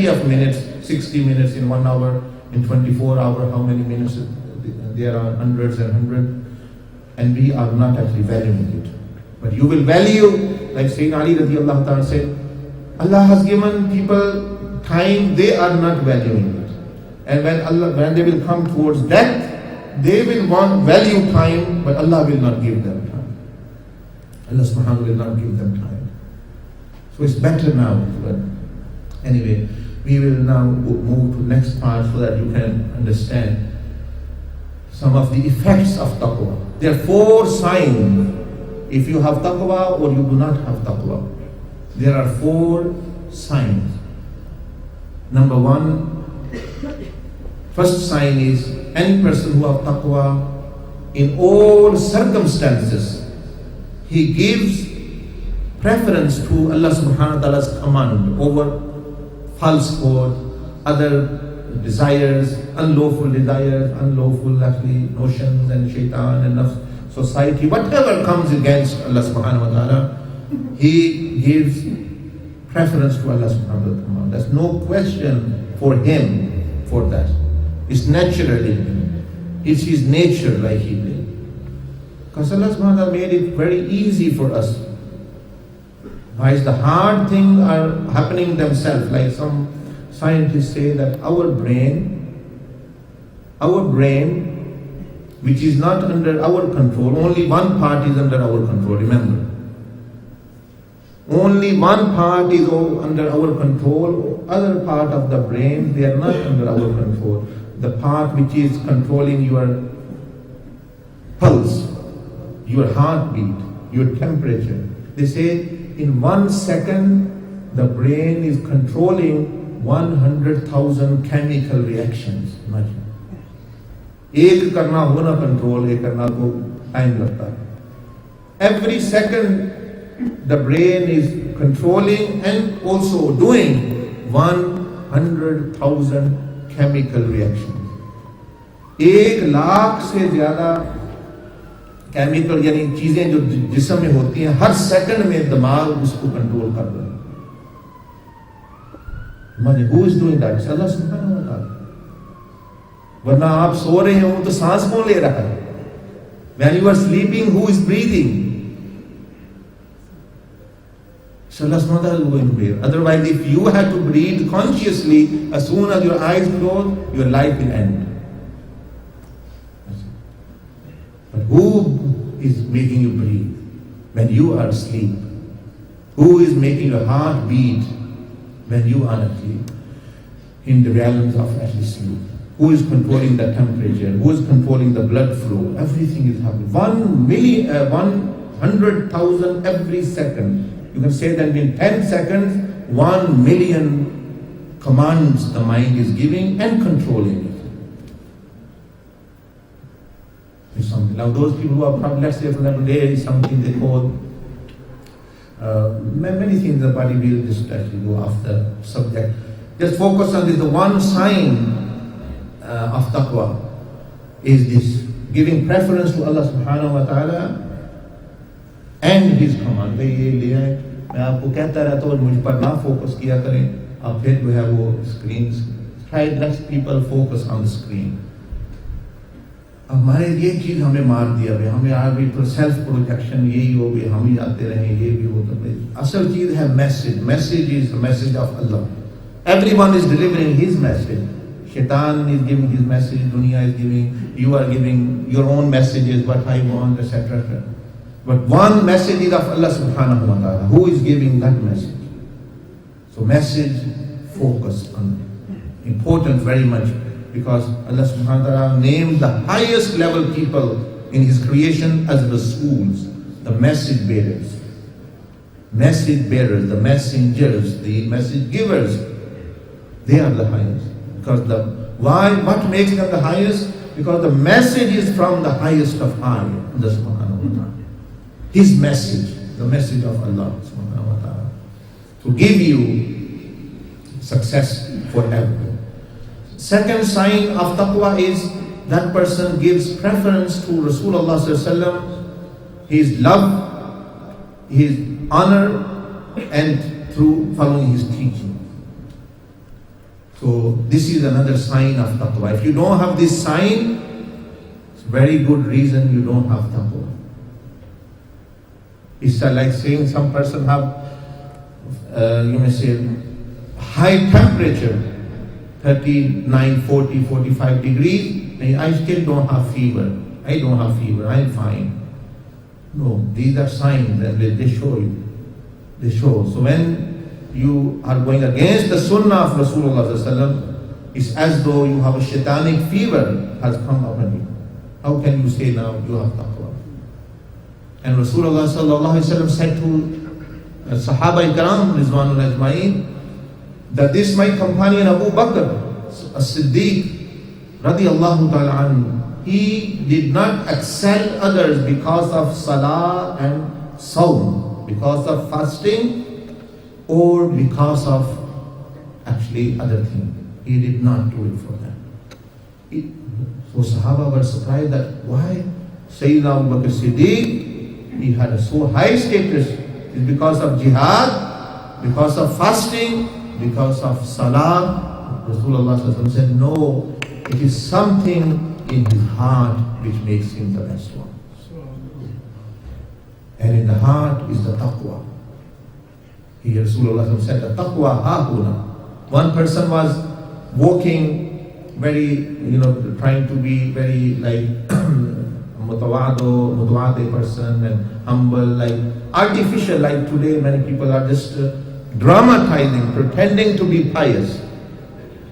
of minutes, 60 minutes in 1 hour, in 24 hours, how many minutes? There are hundreds and hundreds, and we are not actually valuing it. But you will value, like Sayyidina Ali radiallahu ta'ala said, Allah has given people time, they are not valuing it. And when they will come towards death, they will value time, but Allah will not give them time. Allah subhanahu wa ta'ala will not give them time. So it's better now. But anyway, we will now move to the next part so that you can understand some of the effects of taqwa. There are 4 signs. If you have taqwa or you do not have taqwa, there are 4 signs. Number 1, first sign is any person who has taqwa, in all circumstances, he gives preference to Allah subhanahu wa ta'ala's command over falsehood, other desires, unlawful actually notions and shaitan and nafs, society, whatever comes against Allah subhanahu wa ta'ala, he gives preference to Allah subhanahu wa ta'ala. There's no question for him for that. It's naturally. It's his nature like he did. Because Allah subhanahu wa ta'ala made it very easy for us. Why is the hard things are happening themselves? Like some scientists say that our brain, which is not under our control, only one part is under our control, remember. Only one part is under our control, other part of the brain, they are not under our control. The part which is controlling your pulse, your heartbeat, your temperature. They say in 1 second, the brain is controlling 100,000 chemical reactions. Imagine. एक करना हो ना control, एक करना को time लगता है. Every second the brain is controlling and also doing 100,000 chemical reactions. 1,00,000 से ज्यादा केमिकल यानी चीजें जो जिस्म में होती हैं, हर सेकंड में दिमाग उसको कंट्रोल कर रहा है. Imagine, who is doing that? It's Allah subhanahu wa ta'ala. वरना आप सो रहे हो तो सांस कौन ले रहा है? When you are sleeping, who is breathing? So Allah subhanahu wa ta'ala is going to breathe. Otherwise, if you had to breathe consciously, as soon as your eyes close, your life will end. But who is making you breathe when you are asleep? Who is making your heart beat when you are asleep? In the realms of actually sleep. Who is controlling the temperature? Who is controlling the blood flow? Everything is happening. 100,000 every second. You can say that in 10 seconds, 1 million commands the mind is giving and controlling it. It's something. Now those people who are probably, let's say for example, there is something they call, many things in the body, will just actually go off the subject. Just focus on this. The one sign of taqwa is this: giving preference to Allah subhanahu wa ta'ala and His command. भाई ये लिया है, मैं आपको कहता रहता हूँ मुझ पर ना focus किया करें, आप फिर जो है वो screens. Try let people focus on the screen. हमारे ये चीज हमें मार दिया भाई, हमें आज भी सेल्फ प्रोजेक्शन यही हो गई, हम ही आते रहे, ये भी हो तो भाई असल चीज है message. Message is the message of Allah. Everyone is delivering his message. Shaitan is giving his message, dunya is giving, you are giving your own messages, what I want, etc. But one message is of Allah subhanahu wa ta'ala. Who is giving that message? So message, focus on it. Important very much, because Allah subhanahu wa ta'ala named the highest level people in His creation as Rasools, the message bearers. Message bearers, the messengers, the message givers. They are the highest. Because what makes them the highest? Because the message is from the highest of high, Allah subhanahu wa ta'ala. His message, the message of Allah subhanahu wa ta'ala, to give you success forever. Second sign of taqwa is that person gives preference to Rasulullah sallallahu alaihi wasallam, his love, his honor, and through following his teaching. So this is another sign of taqwa. If you don't have this sign, it's a very good reason you don't have taqwa. It's like saying some person have, you may say, high temperature, 39, 40, 45 degrees, and I still don't have fever. I don't have fever, I'm fine. No, these are signs and they show you. They show. So when you are going against the sunnah of Rasulullah sallallahu alaihi wasallam, it's as though you have a shaitanic fever has come upon you. How can you say now you have taqwa? And Rasulullah sallallahu alaihi wasallam said to Sahaba Ikram Rizwanul Ajma'in that this my companion Abu Bakr as-Siddiq radiyallahu ta'ala anhu, he did not excel others because of salah and sawm, because of fasting, or because of actually other things. He did not do it for that. So Sahaba were surprised that why Sayyidina Abu Bakr Siddiq, he had a so high status. It's because of jihad, because of fasting, because of salah. Rasulullah said, no, it is something in his heart which makes him the best one. And in the heart is the taqwa. Here Rasulullah said, the taqwa hahuna. One person was walking very, trying to be very like mutawade person and humble, like artificial, like today many people are just dramatizing, pretending to be pious.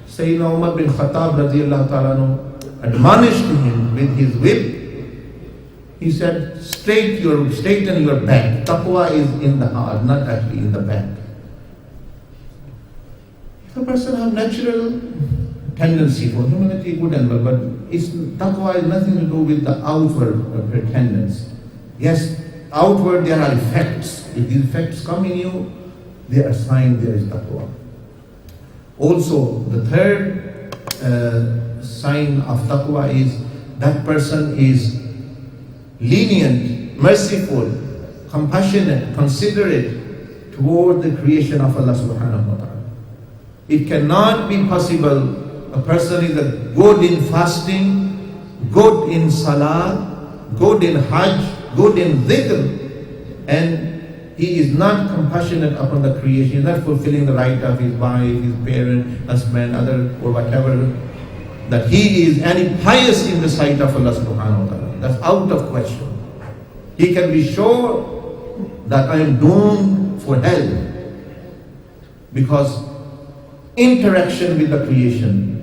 Sayyidina Umar bin Khattab radiyallahu ta'ala admonished him with his whip. He said, straighten your back. Taqwa is in the heart, not actually in the back. If a person has natural tendency for humanity, good and well, but taqwa has nothing to do with the outward pretendence. Yes, outward there are effects. If these effects come in you, they are signs there is taqwa. Also, the third sign of taqwa is that person is lenient, merciful, compassionate, considerate toward the creation of Allah subhanahu wa ta'ala. It cannot be possible. A person is good in fasting, good in salah, good in hajj, good in dhikr, and he is not compassionate upon the creation. He is not fulfilling the right of his wife, his parent, husband, other, or whatever. That he is any pious in the sight of Allah subhanahu wa ta'ala. That's out of question. He can be sure that I am doomed for hell. Because interaction with the creation,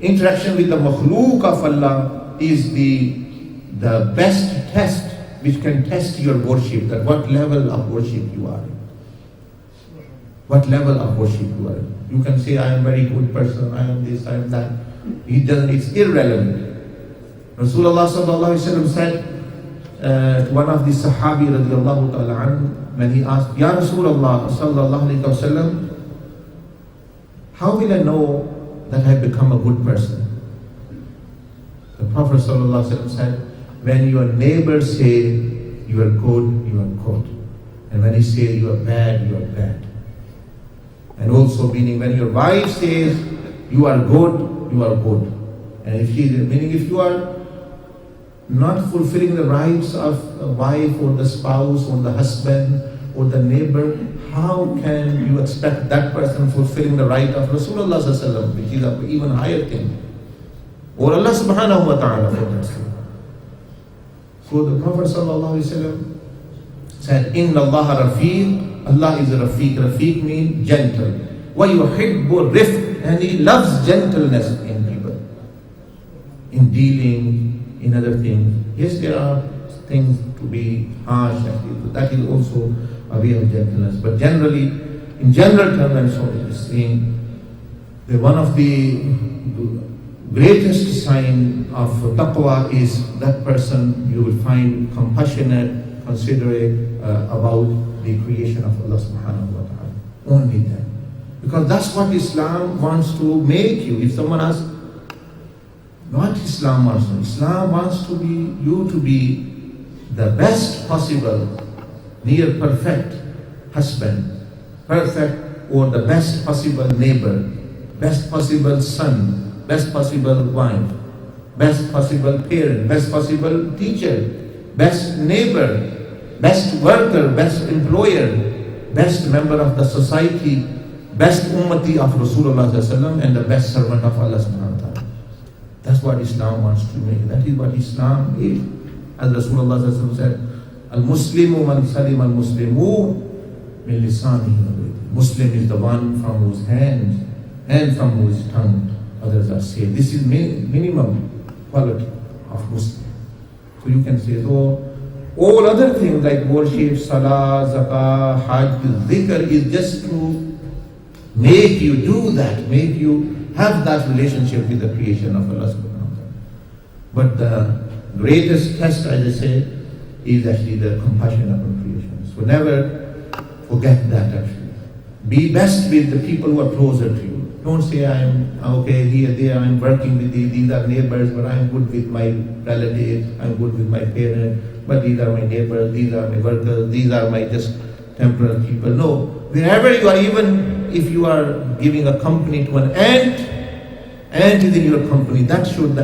interaction with the makhluk of Allah is the best test which can test your worship, that what level of worship you are. What level of worship you are. You can say, I am a very good person, I am this, I am that. It's irrelevant. Rasulullah sallallahu alaihi wasallam said to one of the Sahabi radiallahu ta'ala anhu, when he asked, Ya Rasulullah sallallahu alaihi wasallam, how will I know that I have become a good person? The Prophet sallallahu alaihi wasallam said, when your neighbors say you are good, you are good. And when he says you are bad, you are bad. And also meaning when your wife says you are good, you are good. And if meaning if you are not fulfilling the rights of a wife or the spouse or the husband or the neighbor, how can you expect that person fulfilling the right of Rasulullah sallallahu alaihi wasallam, which is an even higher thing, or Allah subhanahu wa ta'ala for that? So the Prophet sallallahu alaihi wasallam said, Inna Allah Rafiq, Allah is a Rafiq. Rafiq means gentle. Wa yuhibbu rifq, and He loves gentleness in people, in dealing, in other things. Yes, there are things to be harsh, but that is also a way of gentleness. But generally, in general terms, I'm sorry, saying that one of the greatest sign of taqwa is that person you will find compassionate, considerate about the creation of Allah subhanahu wa ta'ala. Only that. Because that's what Islam wants to make you. If someone asks, what Islam wants, Islam wants you to be the best possible, near perfect husband, perfect or the best possible neighbor, best possible son, best possible wife, best possible parent, best possible teacher, best neighbor, best worker, best employer, best member of the society, best ummati of Rasulullah sallallahu alaihi wasallam, and the best servant of Allah subhanahu wa ta'ala. That's what Islam wants to make. That is what Islam is. As Rasulullah sallallahu alaihi wasallam said, Al-Muslimu man salim al-Muslimu min lisanihi wa yadihi. Muslim is the one from whose hands and from whose tongue others are saved. This is minimum quality of Muslim. So you can say, so all other things like worship, salah, zakah, hajj, dhikr is just to make you do that, make you have that relationship with the creation of Allah subhanahu wa ta'ala. But the greatest test, as I say, is actually the compassion upon creation. So never forget that actually. Be best with the people who are closer to you. Don't say I am okay here, there, I'm working with these are neighbors, but I'm good with my relatives, I'm good with my parents, but these are my neighbors, these are my workers, these are my just temporal people. No, wherever you are, even if you are giving a company to an ant is in your company, the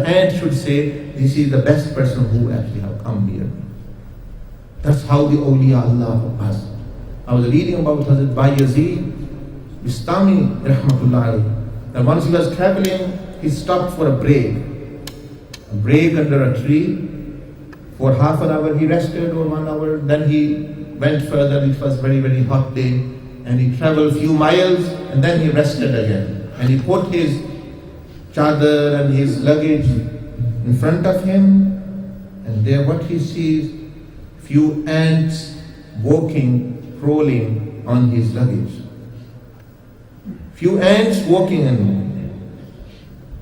ant should say, this is the best person who actually have come here. That's how the awliya Allah passed. I was reading about Hazrat Bayazid Bistami rahmatullahi. And once he was traveling, he stopped for a break under a tree. For half an hour he rested, or 1 hour, then he went further. It was very, very hot day, and he traveled a few miles, and then he rested again. And he put his chadar and his luggage in front of him, and there what he sees, few ants walking, crawling on his luggage. Few ants walking, and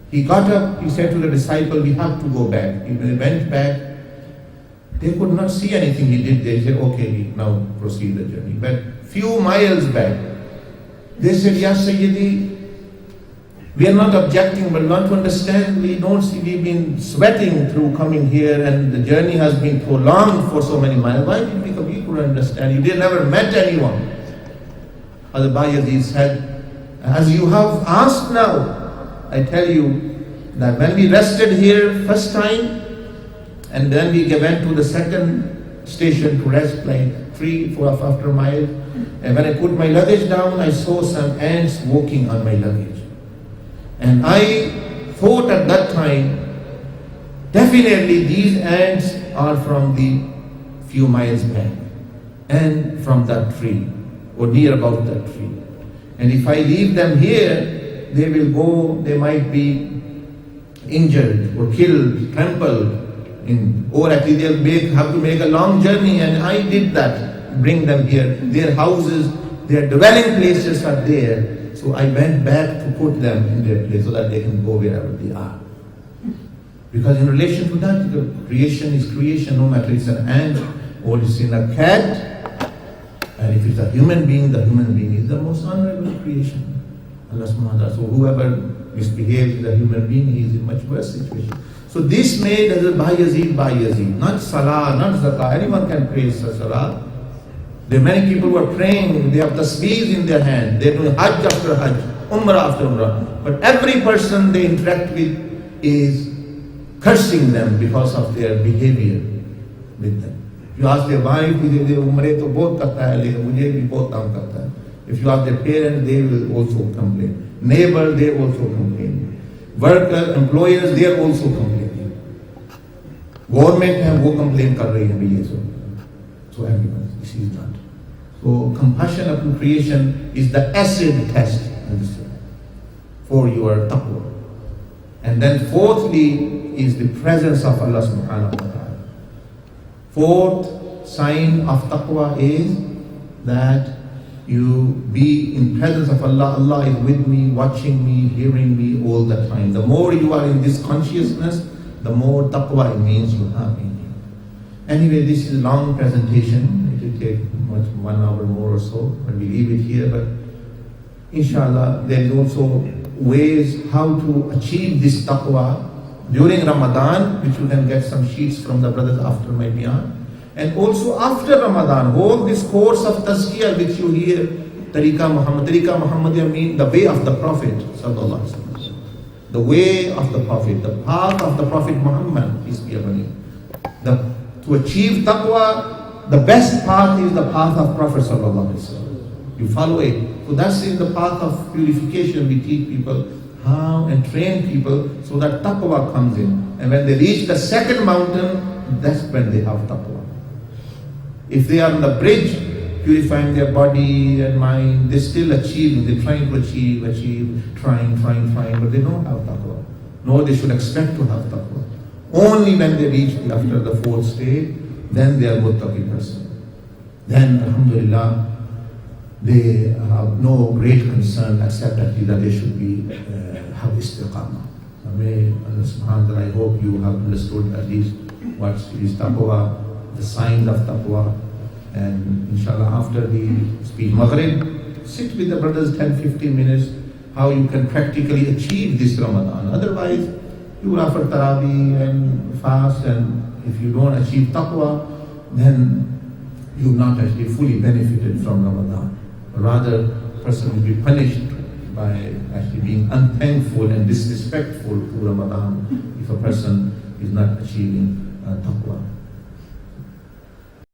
he got up, he said to the disciple, we have to go back. He went back. They could not see anything he did there. He said, okay, we now proceed the journey. But few miles back, they said, Ya Sayyidi, we are not objecting, but not to understand, we don't see, we've been sweating through coming here, and the journey has been prolonged for so many miles. Why did we couldn't understand? You never met anyone. Hazrat Bayazid said, As you have asked now, I tell you that when we rested here first time, and then we went to the second station to rest like 3-4 after mile, and when I put my luggage down, I saw some ants walking on my luggage. And I thought at that time, definitely these ants are from the few miles back and from that tree or near about that tree. And if I leave them here, they will go, they might be injured or killed, trampled, or actually they'll have to make a long journey. And I did that, bring them here. Their houses, their dwelling places are there. So I went back to put them in their place so that they can go wherever they are. Because in relation to that, the creation is creation, no matter it's an ant or it's in a cat. And if it's a human being, the human being is the most honorable creation. Allah subhanahu wa ta'ala. So whoever misbehaves with a human being, he is in much worse situation. So this made as a by Yazid, not salah, not zakah. Anyone can pray salah. There are many people who are praying, they have tasbeehs in their hand, they do hajj after hajj, umrah after umrah. But every person they interact with is cursing them because of their behavior with them. If you ask their wife, they umrah to bahut karta hai, lekin mujhe bhi bahut काम करता है. If you ask their parents, they will also complain. Neighbor, they also complain. Worker, employers, they are also complaining. Government है वो complain कर रही है भी ये सब. So everyone, this is not. So compassion upon creation is the acid test for your taqwa. And then fourthly is the presence of Allah subhanahu wa ta'ala. Fourth sign of taqwa is that you be in presence of Allah. Allah is with me, watching me, hearing me all the time. The more you are in this consciousness, the more taqwa it means you have in you. Anyway, this is a long presentation. It will take much 1 hour more or so, but we leave it here. But inshallah, there is also ways how to achieve this taqwa during Ramadan, which you can get some sheets from the brothers after my bayan. And also after Ramadan, all this course of tazkiyah which you hear, Tariqa Muhammadiyya means the way of the Prophet sallallahu alaihi wasallam. The way of the Prophet, the path of the Prophet Muhammad, peace be upon him. To achieve taqwa, the best path is the path of Prophet sallallahu alaihi wasallam. You follow it. So that's in the path of purification. We teach people how and train people so that taqwa comes in. And when they reach the second mountain, that's when they have taqwa. If they are on the bridge, purifying their body and mind, they're still achieving, they're trying to achieve, trying, but they don't have taqwa. Nor they should expect to have taqwa. Only when they reach after the fourth stage, then they are muttaqi person. Then, alhamdulillah, they have no great concern except that they should be have istiqamah. May Allah subhanahu wa ta'ala, I hope you have understood at least what is taqwa, the signs of taqwa. And inshallah, after the speech Maghrib, sit with the brothers 10-15 minutes, how you can practically achieve this Ramadan. Otherwise, you will offer Taraweeh and fast, and if you don't achieve taqwa, then you have not actually fully benefited from Ramadan. Rather, a person will be punished by actually being unthankful and disrespectful to Ramadan if a person is not achieving taqwa.